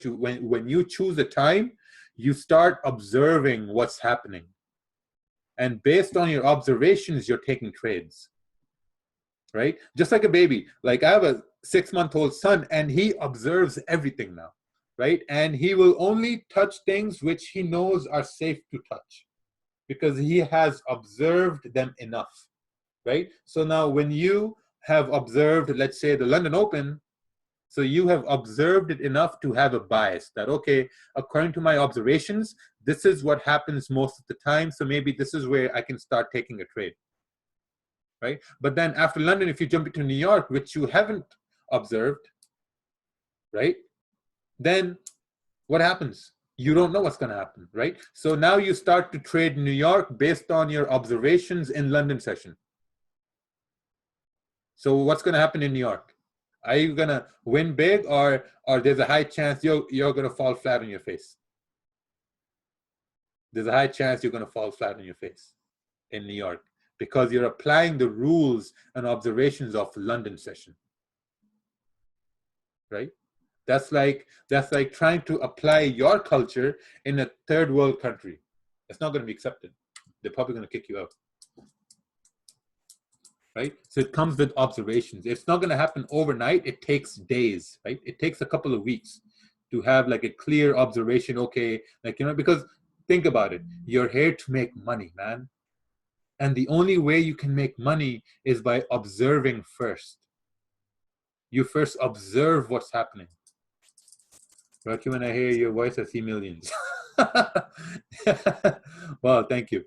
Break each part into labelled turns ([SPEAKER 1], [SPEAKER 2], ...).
[SPEAKER 1] when you choose a time, you start observing what's happening. And based on your observations, you're taking trades, right? Just like a baby. Like I have a 6-month-old son and he observes everything now, right? And he will only touch things which he knows are safe to touch because he has observed them enough, right? So now when you have observed, let's say the London Open, so you have observed it enough to have a bias that, okay, according to my observations, this is what happens most of the time. So maybe this is where I can start taking a trade, right? But then after London, if you jump into New York, which you haven't observed, right? Then what happens? You don't know what's going to happen, right? So now you start to trade New York based on your observations in London session. So what's going to happen in New York? Are you going to win big, or there's a high chance you're going to fall flat on your face? There's a high chance you're going to fall flat on your face in New York because you're applying the rules and observations of London session, right? That's like trying to apply your culture in a third world country. It's not going to be accepted. They're probably going to kick you out. Right? So it comes with observations. It's not going to happen overnight. It takes days, right? It takes a couple of weeks to have like a clear observation. Okay, like, you know, because think about it. You're here to make money, man. And the only way you can make money is by observing first. You first observe what's happening. Rocky, when I hear your voice, I see millions. Well, thank you.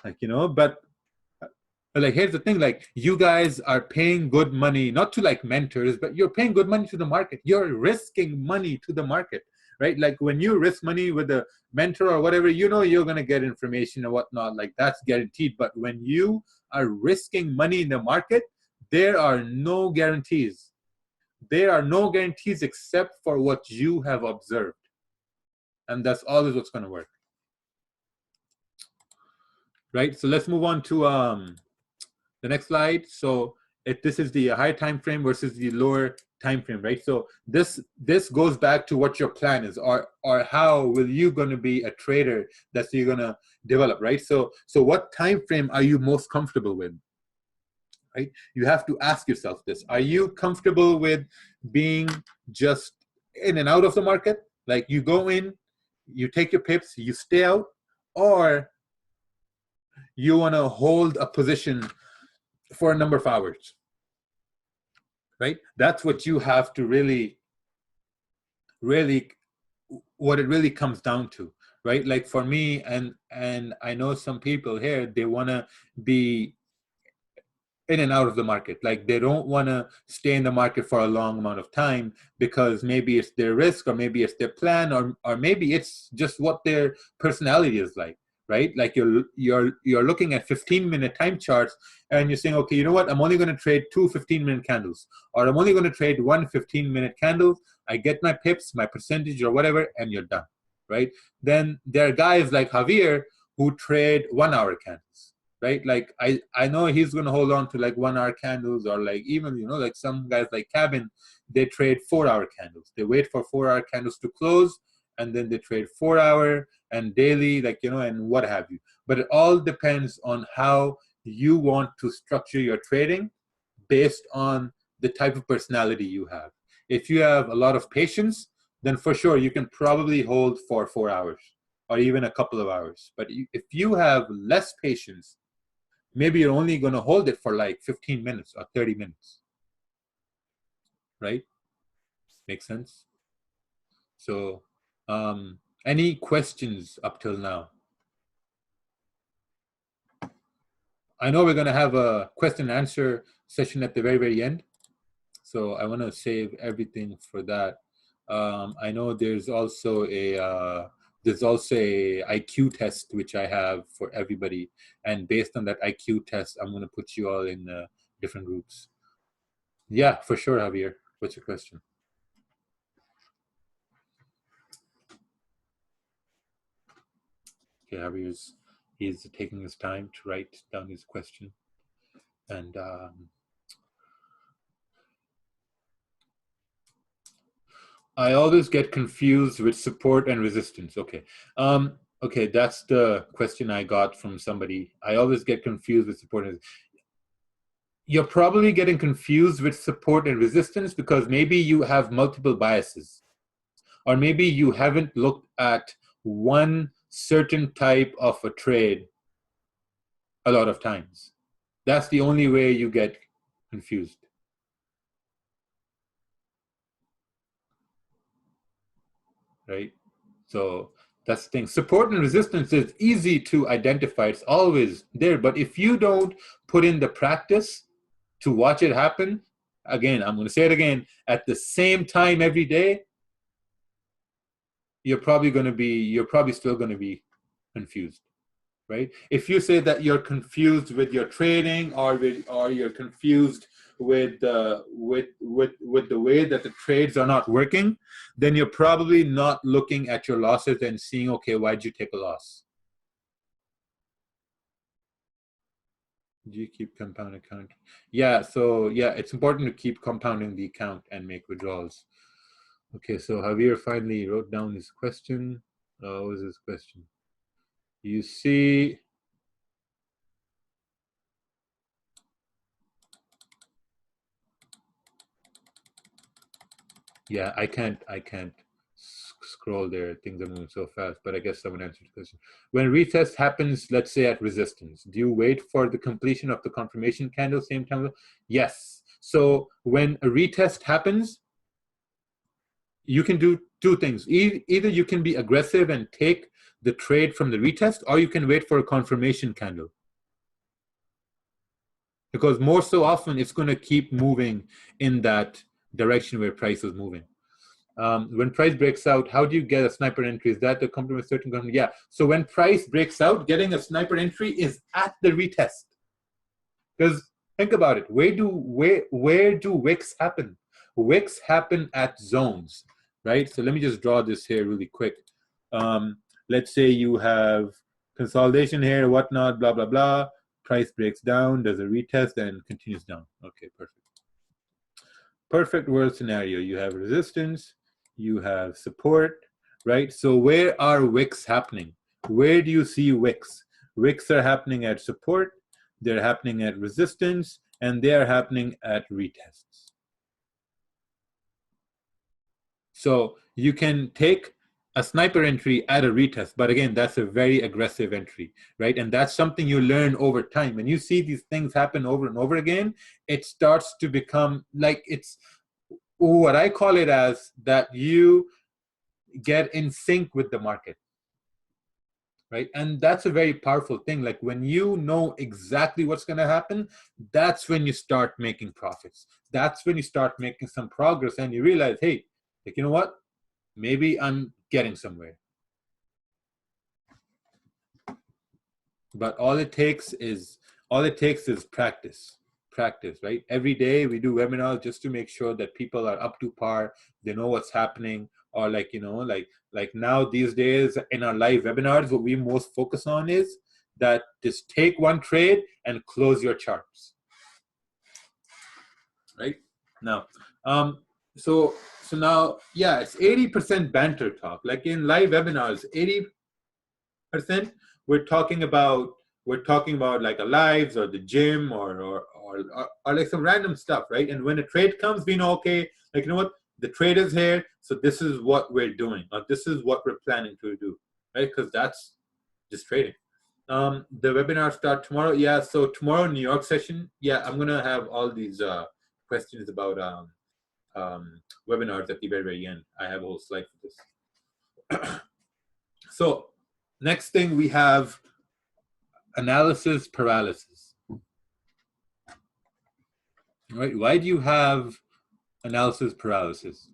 [SPEAKER 1] Like, you know, but like, here's the thing, like, you guys are paying good money, not to like mentors, but you're paying good money to the market. You're risking money to the market, right? Like when you risk money with a mentor or whatever, you know, you're going to get information and whatnot, like that's guaranteed. But when you are risking money in the market, there are no guarantees. There are no guarantees except for what you have observed. And that's always what's going to work. Right? So let's move on to the next slide. So if this is the higher time frame versus the lower time frame, right? So this goes back to what your plan is, or how will you going to be a trader that you're going to develop, right? So what time frame are you most comfortable with? Right? You have to ask yourself this. Are you comfortable with being just in and out of the market? Like you go in, you take your pips, you stay out, or you want to hold a position for a number of hours, right? That's what you have to really, what it really comes down to, right? Like for me, and I know some people here, they want to be in and out of the market. Like they don't want to stay in the market for a long amount of time because maybe it's their risk, or maybe it's their plan, or maybe it's just what their personality is like, right? Like you're looking at 15-minute time charts and you're saying, okay, you know what? I'm only going to trade 2 15-minute candles, or I'm only going to trade 1 15-minute candle. I get my pips, my percentage or whatever, and you're done, right? Then there are guys like Javier who trade 1-hour candles. Right? Like I know he's going to hold on to like 1-hour candles, or like even, you know, like some guys like Cabin, they trade 4-hour candles. They wait for 4-hour candles to close, and then they trade 4-hour and daily, like, you know, and what have you. But it all depends on how you want to structure your trading based on the type of personality you have. If you have a lot of patience, then for sure you can probably hold for 4 hours or even a couple of hours. But if you have less patience, maybe you're only going to hold it for like 15 minutes or 30 minutes, right? Makes sense? So any questions up till now? I know we're going to have a question and answer session at the very, very end. So I want to save everything for that. I know there's also a IQ test which I have for everybody, and based on that IQ test, I'm going to put you all in different groups. Yeah, for sure, Javier. What's your question? Okay, Javier's he's taking his time to write down his question, and I always get confused with support and resistance. Okay. Okay, that's the question I got from somebody. I always get confused with support and you're probably getting confused with support and resistance because maybe you have multiple biases, or maybe you haven't looked at one certain type of a trade a lot of times. That's the only way you get confused, right? So that's the thing. Support and resistance is easy to identify. It's always there. But if you don't put in the practice to watch it happen, again, I'm going to say it again, at the same time every day, you're probably still going to be confused, right? If you say that you're confused with your trading, or you're confused with the way that the trades are not working, then you're probably not looking at your losses and seeing, okay, why'd you take a loss? Do you keep compound account? Yeah, so yeah, it's important to keep compounding the account and make withdrawals. Okay, so Javier finally wrote down his question. What was his question? You see, yeah, I can't scroll there. Things are moving so fast, but I guess someone answered the question. When retest happens, let's say at resistance, do you wait for the completion of the confirmation candle same time? Yes. So when a retest happens, you can do two things. Either you can be aggressive and take the trade from the retest, or you can wait for a confirmation candle. Because more so often, it's going to keep moving in that direction where price is moving. When price breaks out, how do you get a sniper entry? Is that the company with certain company? Yeah. So when price breaks out, getting a sniper entry is at the retest. Because think about it, where do wicks happen? Wicks happen at zones, right? So let me just draw this here really quick. Let's say you have consolidation here, whatnot, blah blah blah. Price breaks down, does a retest, and continues down. Okay, perfect. Perfect world scenario. You have resistance, you have support, right? So where are wicks happening? Where do you see wicks? Wicks are happening at support, they're happening at resistance, and they are happening at retests. So you can take a sniper entry at a retest, but again, that's a very aggressive entry, right? And that's something you learn over time. When you see these things happen over and over again, it starts to become like it's what I call it as that you get in sync with the market, right? And that's a very powerful thing. Like when you know exactly what's going to happen, that's when you start making profits. That's when you start making some progress and you realize, hey, like, you know what? Maybe I'm getting somewhere. But all it takes is practice, right? Every day we do webinars just to make sure that people are up to par, they know what's happening, or like now these days in our live webinars, what we most focus on is that just take one trade and close your charts, right? Now, so now, yeah, it's 80% banter talk. Like in live webinars, 80% we're talking about like a lives or the gym or like some random stuff, right? And when a trade comes, we know, okay, like, you know what, the trade is here, so this is what we're doing, or this is what we're planning to do, right? Because that's just trading. The webinar start tomorrow. Yeah, so tomorrow New York session, yeah, I'm gonna have all these questions about webinars at the very, very end. I have a whole slide for this. So next thing we have analysis paralysis. Right? Why do you have analysis paralysis?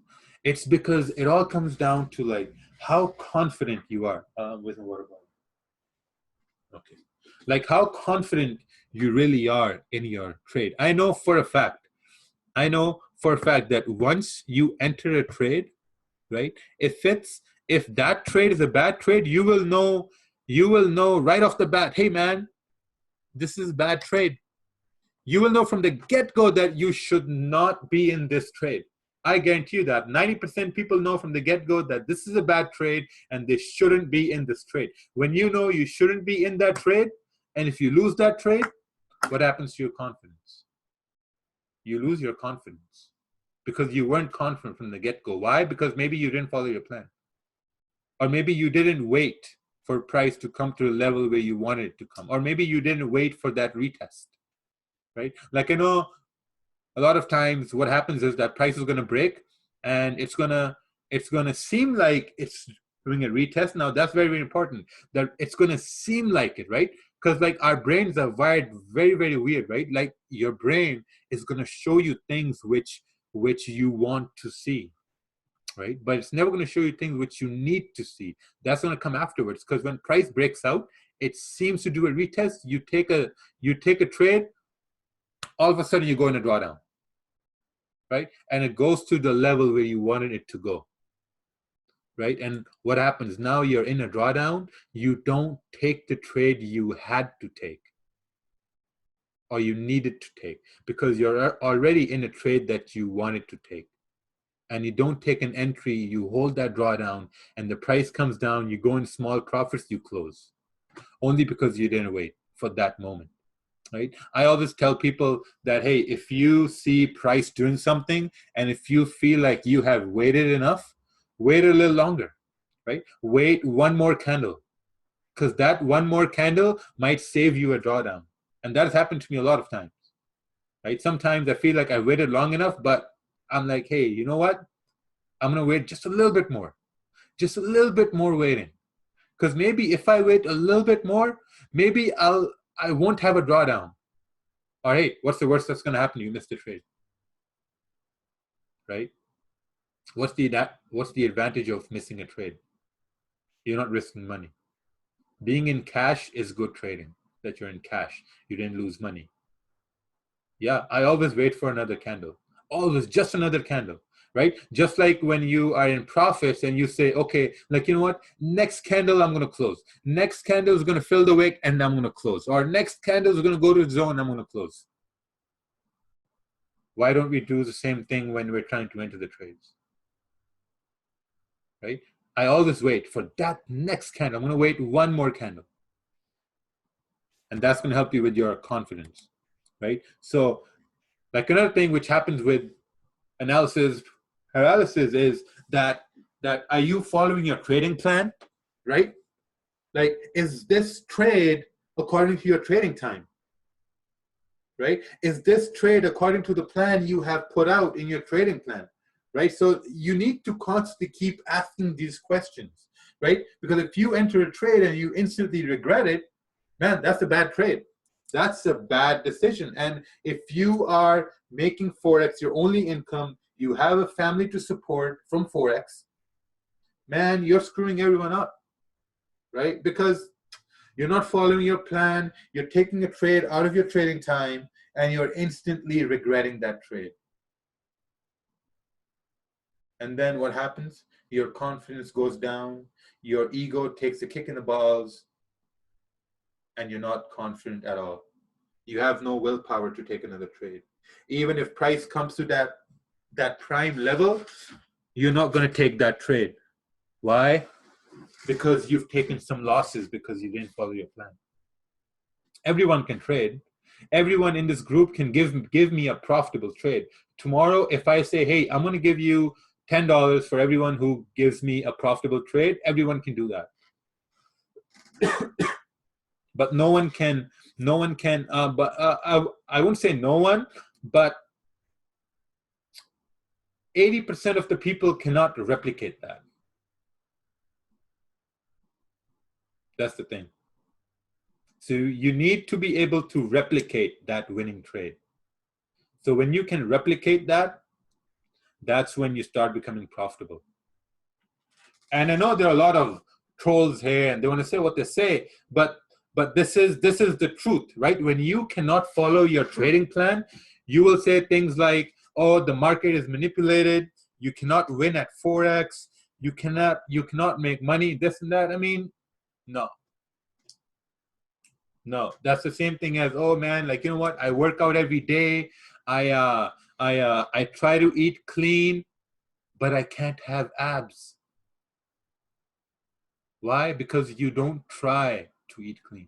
[SPEAKER 1] It's because it all comes down to like how confident you are with a water bottle. Okay. Like how confident you really are in your trade. I know for a fact that once you enter a trade, right? If that trade is a bad trade, you will know right off the bat, hey man, this is a bad trade. You will know from the get-go that you should not be in this trade. I guarantee you that 90% people know from the get-go that this is a bad trade and they shouldn't be in this trade. When you know you shouldn't be in that trade, and if you lose that trade, what happens to your confidence? You lose your confidence because you weren't confident from the get-go. Why? Because maybe you didn't follow your plan. Or maybe you didn't wait for price to come to a level where you wanted it to come. Or maybe you didn't wait for that retest, right? Like I know a lot of times what happens is that price is going to break and it's going to seem like it's doing a retest. Now that's very, very important, that it's going to seem like it, right? Because like our brains are wired very, very weird, right? Like your brain is going to show you things which you want to see, right? But it's never going to show you things which you need to see. That's going to come afterwards, because when price breaks out, it seems to do a retest. You take a trade, all of a sudden you go in a drawdown, right? And it goes to the level where you wanted it to go, right? And what happens now? You're in a drawdown. You don't take the trade you had to take or you needed to take, because you're already in a trade that you wanted to take. And you don't take an entry, you hold that drawdown, and the price comes down, you go in small profits, you close. Only because you didn't wait for that moment, right? I always tell people that, hey, if you see price doing something, and if you feel like you have waited enough, wait a little longer, right? Wait one more candle, because that one more candle might save you a drawdown. And that has happened to me a lot of times, right? Sometimes I feel like I waited long enough, but I'm like, hey, you know what? I'm going to wait just a little bit more waiting. Because maybe if I wait a little bit more, maybe I won't have a drawdown. Or hey, what's the worst that's going to happen? You missed the trade, right? What's the advantage of missing a trade? You're not risking money. Being in cash is good trading, that you're in cash. You didn't lose money. Yeah, I always wait for another candle. Always just another candle, right? Just like when you are in profits and you say, okay, like, you know what? Next candle, I'm going to close. Next candle is going to fill the wick and I'm going to close. Or next candle is going to go to the zone and I'm going to close. Why don't we do the same thing when we're trying to enter the trades? Right? I always wait for that next candle. I'm going to wait one more candle. And that's going to help you with your confidence, right? So like another thing which happens with analysis paralysis is that are you following your trading plan, right? Like, is this trade according to your trading time, right? Is this trade according to the plan you have put out in your trading plan, right? So you need to constantly keep asking these questions, right? Because if you enter a trade and you instantly regret it, man, that's a bad trade. That's a bad decision. And if you are making Forex your only income, you have a family to support from Forex, man, you're screwing everyone up, right? Because you're not following your plan, you're taking a trade out of your trading time, and you're instantly regretting that trade. And then what happens? Your confidence goes down, your ego takes a kick in the balls, and you're not confident at all. You have no willpower to take another trade. Even if price comes to that prime level, you're not going to take that trade. Why? Because you've taken some losses because you didn't follow your plan. Everyone can trade. Everyone in this group can give me a profitable trade. Tomorrow, if I say, hey, I'm going to give you $10 for everyone who gives me a profitable trade, everyone can do that. But no one can, I wouldn't say no one, but 80% of the people cannot replicate that. That's the thing. So you need to be able to replicate that winning trade. So when you can replicate that, that's when you start becoming profitable. And I know there are a lot of trolls here and they want to say what they say, but this is the truth, right? When you cannot follow your trading plan, you will say things like, oh, the market is manipulated, you cannot win at Forex, you cannot make money, this and that. I mean, no, that's the same thing as, oh man, like, you know what, I work out every day, I try to eat clean, but I can't have abs. Why? Because you don't try to eat clean.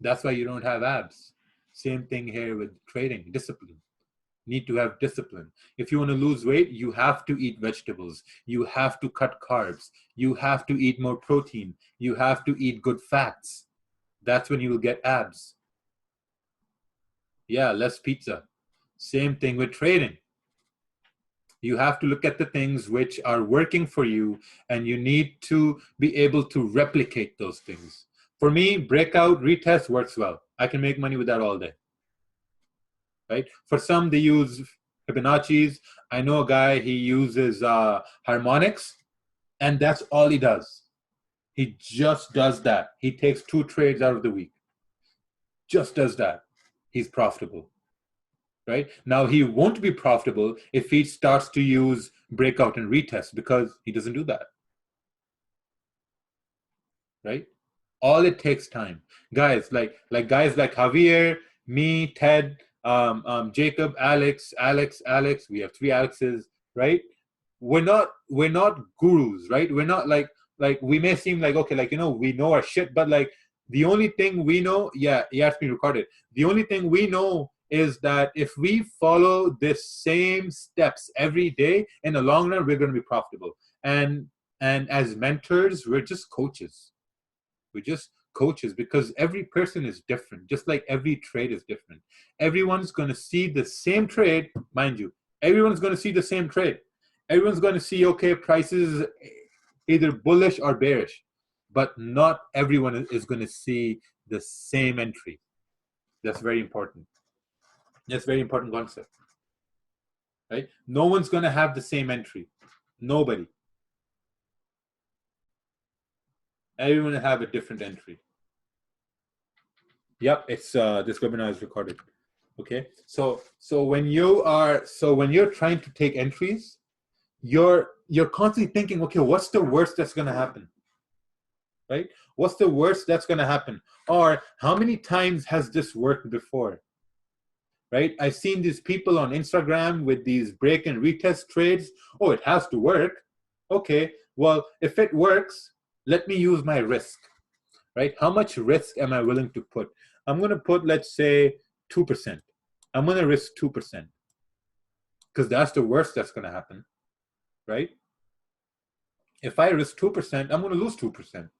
[SPEAKER 1] That's why you don't have abs. Same thing here with trading, discipline. Need to have discipline. If you want to lose weight, you have to eat vegetables. You have to cut carbs. You have to eat more protein. You have to eat good fats. That's when you will get abs. Yeah, less pizza. Same thing with trading. You have to look at the things which are working for you, and you need to be able to replicate those things. For me, breakout, retest works well. I can make money with that all day. Right? For some, they use Fibonacci's. I know a guy, he uses harmonics, and that's all he does. He just does that. He takes 2 trades out of the week. Just does that. He's profitable. Right? Now, he won't be profitable if he starts to use breakout and retest, because he doesn't do that. Right? All it takes time. Guys like guys like Javier, me, Ted, Jacob, Alex. We have 3 Alexes, right? We're not gurus, right? We're not like we may seem like, okay, like, you know, we know our shit, but like the only thing we know, yeah, it's been recorded. The only thing we know is that if we follow the same steps every day, in the long run, we're going to be profitable. And as mentors, we're just coaches. We're just coaches, because every person is different, just like every trade is different. Everyone's going to see the same trade, mind you. Everyone's going to see the same trade. Everyone's going to see, okay, prices either bullish or bearish, but not everyone is going to see the same entry. That's very important. That's a very important concept, right? No one's going to have the same entry. Nobody. Everyone will have a different entry. Yep, it's this webinar is recorded. Okay, so when you're trying to take entries, you're constantly thinking, okay, what's the worst that's going to happen? Right? What's the worst that's going to happen? Or how many times has this worked before? Right? I've seen these people on Instagram with these break and retest trades. Oh, it has to work. Okay, well, if it works, let me use my risk. Right? How much risk am I willing to put? I'm going to put, let's say, 2%. I'm going to risk 2%, because that's the worst that's going to happen. Right? If I risk 2%, I'm going to lose 2%.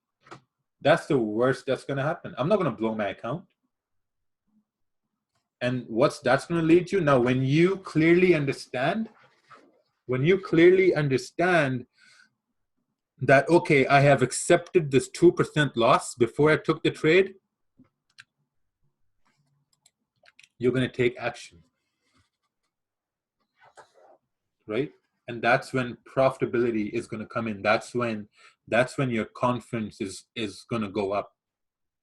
[SPEAKER 1] That's the worst that's going to happen. I'm not going to blow my account. And that's going to lead you? Now, when you clearly understand that, okay, I have accepted this 2% loss before I took the trade, you're going to take action. Right? And that's when profitability is going to come in. That's when your confidence is going to go up.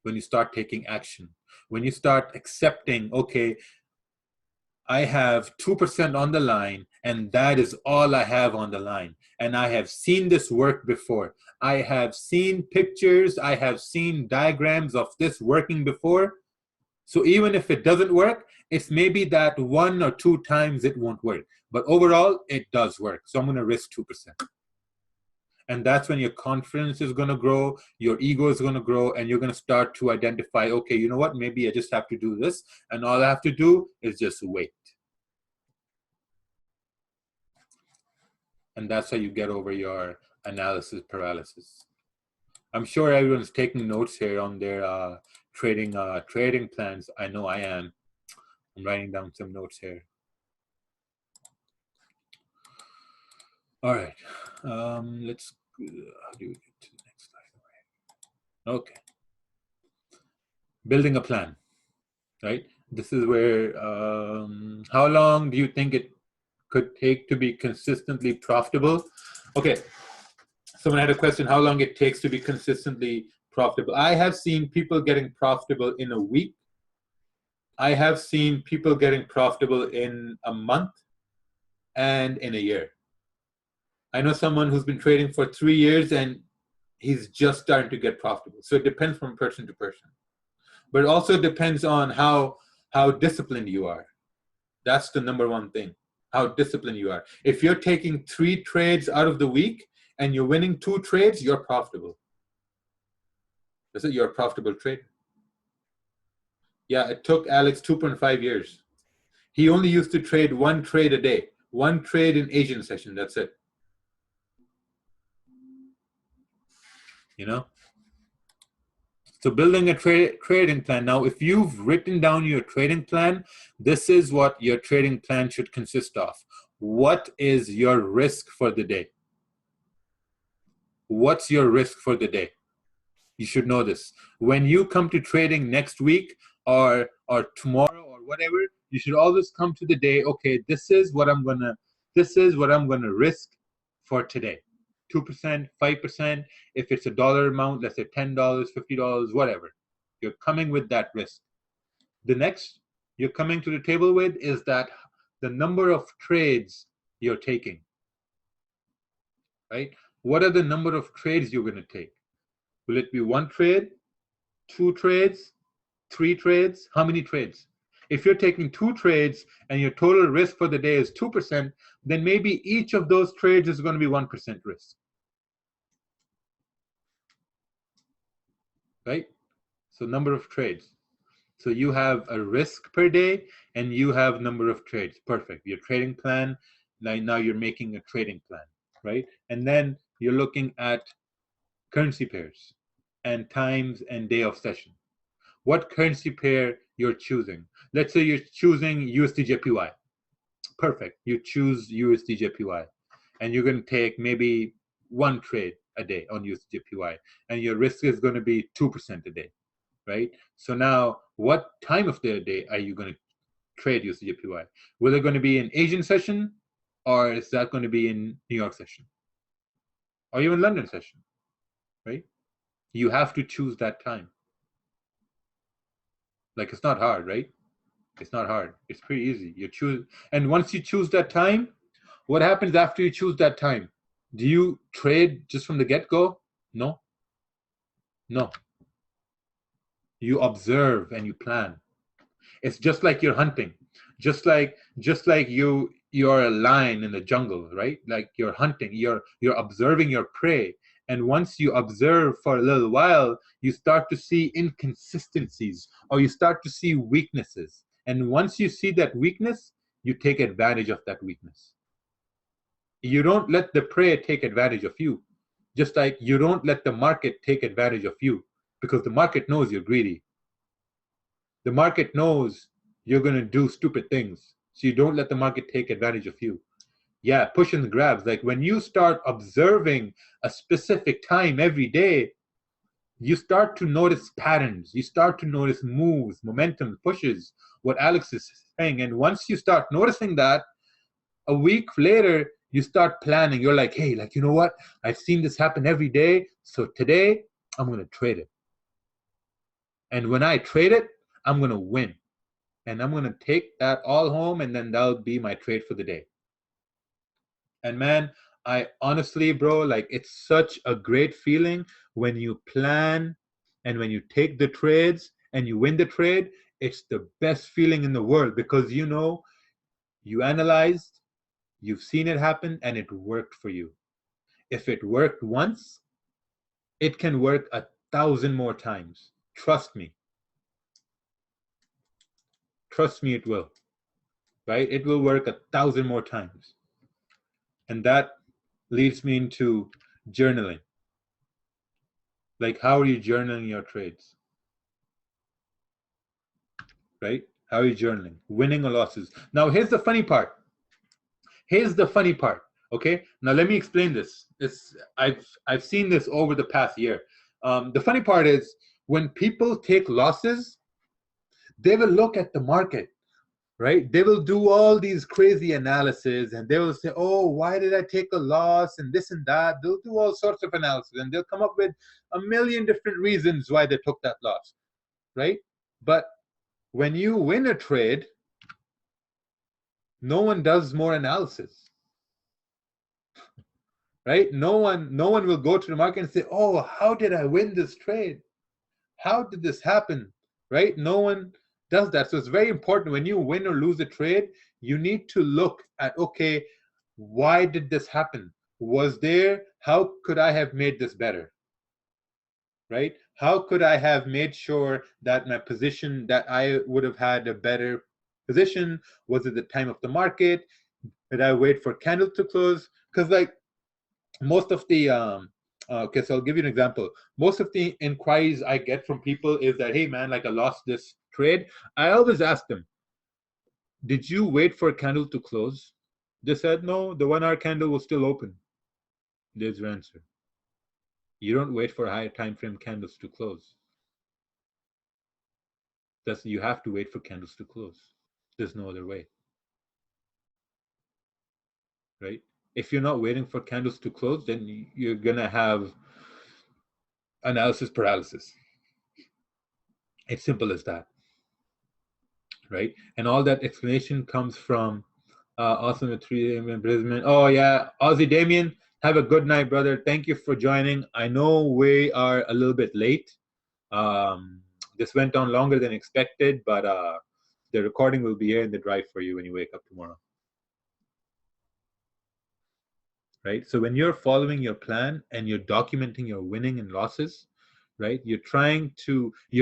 [SPEAKER 1] When you start taking action, when you start accepting, okay, I have 2% on the line, and that is all I have on the line. And I have seen this work before. I have seen pictures, I have seen diagrams of this working before. So even if it doesn't work, it's maybe that 1 or 2 times it won't work. But overall, it does work. So I'm going to risk 2%. And that's when your confidence is going to grow, your ego is going to grow, and you're going to start to identify, okay, you know what, maybe I just have to do this, and all I have to do is just wait. And that's how you get over your analysis paralysis. I'm sure everyone's taking notes here on their trading plans. I know I am. I'm writing down some notes here. All right. Let's, how do we get to the next slide? Okay. Building a plan, right? This is where, how long do you think it could take to be consistently profitable? Okay. Someone had a question, how long it takes to be consistently profitable. I have seen people getting profitable in a week. I have seen people getting profitable in a month and in a year. I know someone who's been trading for 3 years and he's just starting to get profitable. So it depends from person to person. But it also depends on how disciplined you are. That's the number one thing. how disciplined you are. If you're taking 3 trades out of the week and you're winning 2 trades, you're profitable. That's it, you're a profitable trader. Yeah, it took Alex 2.5 years. He only used to trade 1 trade a day, 1 trade in Asian session. That's it. You know? So building a trading plan. Now, if you've written down your trading plan, this is what your trading plan should consist of. What is your risk for the day? What's your risk for the day? You should know this. When you come to trading next week or tomorrow or whatever, you should always come to the day, okay, this is what I'm gonna risk for today. 2%, 5%, if it's a dollar amount, let's say $10, $50, whatever. You're coming with that risk. The next you're coming to the table with is that the number of trades you're taking. Right? What are the number of trades you're going to take? Will it be 1 trade, 2 trades, 3 trades? How many trades? If you're taking 2 trades and your total risk for the day is 2%, then maybe each of those trades is going to be 1% risk. Right? So number of trades. So you have a risk per day and you have number of trades. Perfect. Your trading plan, now you're making a trading plan, right? And then you're looking at currency pairs and times and day of session. What currency pair you're choosing? Let's say you're choosing USD/JPY. Perfect. You choose USD/JPY and you're going to take maybe 1 trade a day on USD/JPY and your risk is going to be 2% a day, right? So now what time of the day are you going to trade USD/JPY? Will it going to be in Asian session or is that going to be in New York session or even London session, right? You have to choose that time. Like, it's not hard, right? It's not hard. It's pretty easy. You choose, and once you choose that time, what happens after you choose that time? Do you trade just from the get-go? No. No. You observe and you plan. It's just like you're hunting. Just like you're a lion in the jungle, right? Like you're hunting, you're observing your prey. And once you observe for a little while, you start to see inconsistencies or you start to see weaknesses. And once you see that weakness, you take advantage of that weakness. You don't let the prey take advantage of you. Just like you don't let the market take advantage of you, because the market knows you're greedy. The market knows you're going to do stupid things. So you don't let the market take advantage of you. Yeah, push and grabs. Like when you start observing a specific time every day, you start to notice patterns. You start to notice moves, momentum, pushes, what Alex is saying. And once you start noticing that, a week later, you start planning. You're like, hey, like, you know what? I've seen this happen every day. So today, I'm going to trade it. And when I trade it, I'm going to win. And I'm going to take that all home, and then that'll be my trade for the day. And man, I honestly, bro, like it's such a great feeling when you plan and when you take the trades and you win the trade. It's the best feeling in the world because you know you analyzed, you've seen it happen, and it worked for you. If it worked once, it can work 1,000 more times. Trust me. Trust me, it will. Right? It will work 1,000 more times. And that leads me into journaling. Like, how are you journaling your trades? Right? How are you journaling? Winning or losses? Now, here's the funny part. Here's the funny part. Okay? Now, let me explain this. I've seen this over the past year. The funny part is when people take losses, they will look at the market. Right? They will do all these crazy analysis and they will say, oh, why did I take a loss and this and that? They'll do all sorts of analysis and they'll come up with a million different reasons why they took that loss, right? But when you win a trade, no one does more analysis, right? No one will go to the market and say, oh, how did I win this trade? How did this happen, right? No one does that. So it's very important when you win or lose a trade, you need to look at, okay, why did this happen? Was there, how could I have made this better? Right? How could I have made sure that my position, that I would have had a better position? Was it the time of the market? Did I wait for candles to close? Because like most of the okay, so I'll give you an example. Most of the inquiries I get from people is that, hey man, like I lost this trade. I always ask them, did you wait for a candle to close? They said no, the 1 hour candle was still open. There's your answer. You don't wait for higher time frame candles to close. That's, you have to wait for candles to close. There's no other way. Right? If you're not waiting for candles to close, then you're gonna have analysis paralysis. It's simple as that. Right? And all that explanation comes from awesome at 3 a.m. in Brisbane. Oh yeah, Aussie Damien, have a good night, brother. Thank you for joining. I know we are a little bit late. This went on longer than expected, but the recording will be here in the drive for you when you wake up tomorrow. Right? So when you're following your plan and you're documenting your winning and losses, right? You're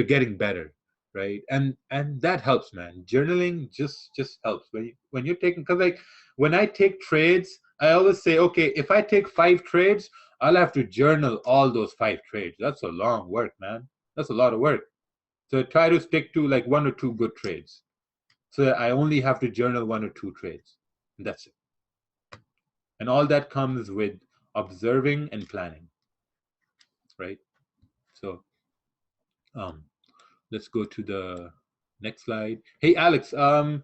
[SPEAKER 1] getting better, right? And that helps, man. Journaling just helps when you're taking, because like when I take trades, I always say, okay, if I take 5 trades, I'll have to journal all those 5 trades. That's a long work, man. That's a lot of work. So I try to stick to like 1 or 2 good trades, so that I only have to journal 1 or 2 trades. And that's it. And all that comes with observing and planning, right? So let's go to the next slide. Hey Alex, you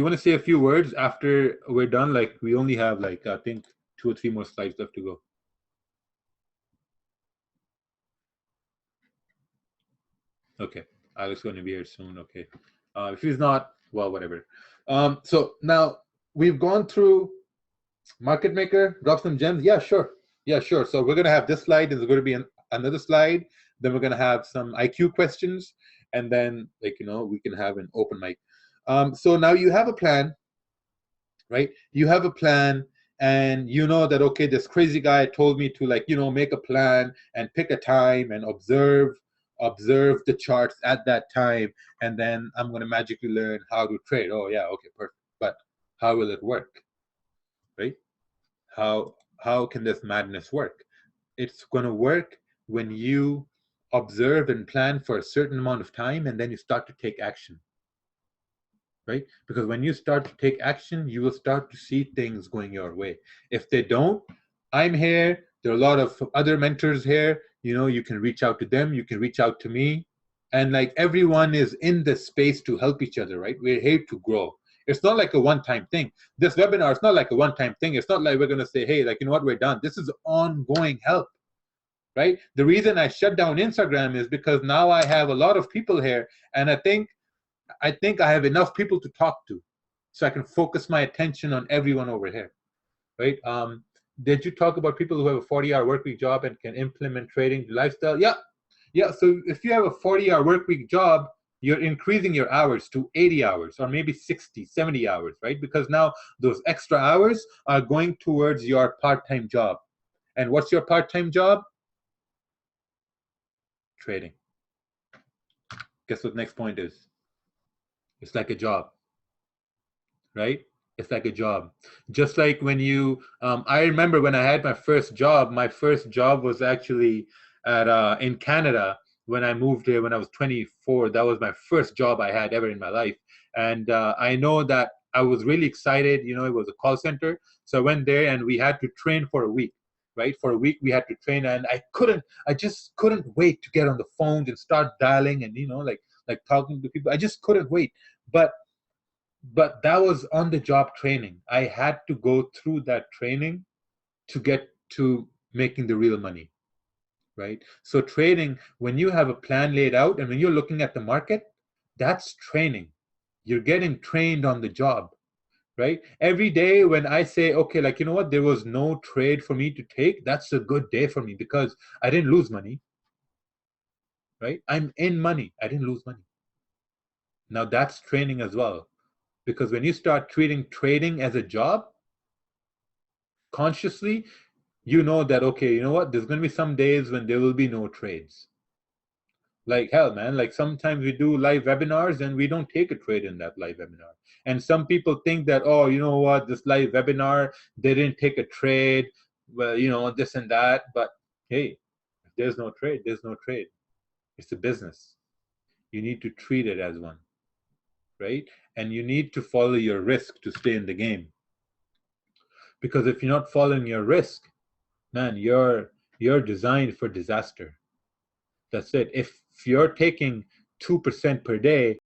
[SPEAKER 1] want to say a few words after we're done? Like we only have like I think 2 or 3 more slides left to go. Okay, Alex is going to be here soon. Okay, if he's not, well, whatever. So now we've gone through market maker, drop some gems. Yeah, sure. So we're going to have this slide. There's going to be another slide. Then we're going to have some IQ questions, and then like we can have an open mic. So now you have a plan, right? You have a plan, and you know that, okay, this crazy guy told me to like make a plan and pick a time and observe the charts at that time, and then I'm going to magically learn how to trade. Oh yeah, okay, perfect. But how will it work, right? How can this madness work? It's going to work when you observe and plan for a certain amount of time, and then you start to take action, right? Because when you start to take action, you will start to see things going your way. If they don't, I'm here. There are a lot of other mentors here. You can reach out to them. You can reach out to me. And like everyone is in this space to help each other, right? We're here to grow. It's not like a one-time thing. This webinar is not like a one-time thing. It's not like we're going to say, hey, like, what, we're done. This is ongoing help, right? The reason I shut down Instagram is because now I have a lot of people here, and I think I have enough people to talk to, so I can focus my attention on everyone over here, right? Did you talk about people who have a 40-hour workweek job and can implement trading lifestyle? Yeah. So if you have a 40-hour workweek job, you're increasing your hours to 80 hours or maybe 60, 70 hours, right? Because now those extra hours are going towards your part-time job. And what's your part-time job? Trading. Guess what the next point is? It's like a job, right? It's like a job. Just like when I remember when I had my first job was actually in Canada. When I moved here when I was 24, that was my first job I had ever in my life. And I know that I was really excited. It was a call center. So I went there and we had to train for a week, right? For a week we had to train, and I just couldn't wait to get on the phones and start dialing and, like talking to people. I just couldn't wait. But that was on the job training. I had to go through that training to get to making the real money, right? So trading, when you have a plan laid out and when you're looking at the market, that's training. You're getting trained on the job, right? Every day when I say, okay, like, what, there was no trade for me to take, that's a good day for me because I didn't lose money, right? I'm in money. I didn't lose money. Now that's training as well. Because when you start treating trading as a job consciously, you know that, okay, you know what? There's going to be some days when there will be no trades. Like hell, man. Like sometimes we do live webinars and we don't take a trade in that live webinar. And some people think that, oh, you know what? This live webinar, they didn't take a trade. Well, you know, this and that. But hey, if there's no trade, there's no trade. It's a business. You need to treat it as one, right? And you need to follow your risk to stay in the game. Because if you're not following your risk, man, you're designed for disaster. That's it. If you're taking 2% per day